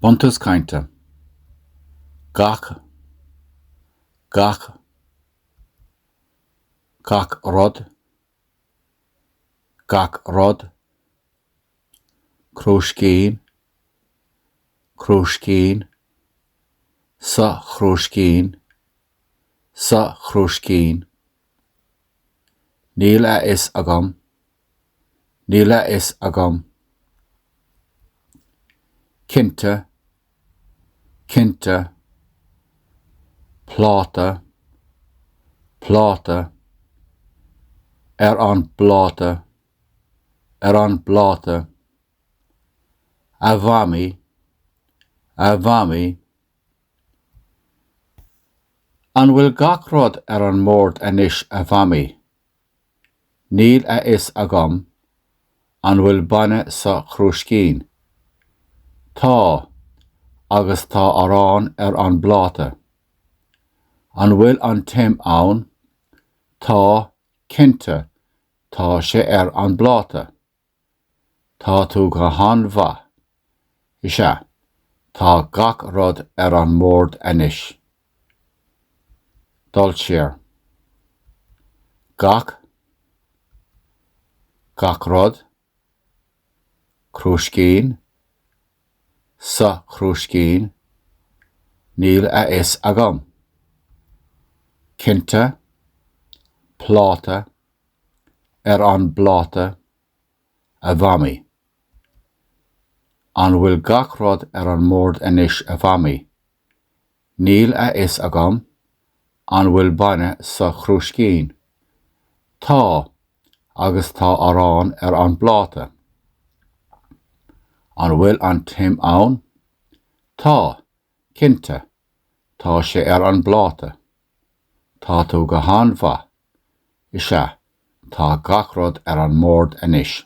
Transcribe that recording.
Buntús Cainte. Gach rod. Chrúscín. Sa chrúscín. Míle is agam. Cinte. Pláta. An bláta. Mhathamhnaigh. An bhfuil gach rud an mórt anois Mhathamhnaigh. Níl is agam an bhfuil baine sa chrúscín. Tá agus tá arán an bláta. An bhfuil an tim ann. Tá cinte tá sé an bláta. Tá tú go hanmha. Ishe, tá gach rud an mórt anois. Dul sér. Gach rud. Chrúscín. Sa chrúscín. Níl is agam. Cinte. Pláta. An bláta. Mhathamhnaigh. An bhfuil gach rud an mórt anois Mhathamhnaigh. Níl is agam an bhfuil baine sa chrúscín. Tá agus tá arán an bláta. An bhfuil an tim ann. Tá cinte tá sé an bláta. Tá tú go hanmha. Ishe, tá gach rud an mórt anois.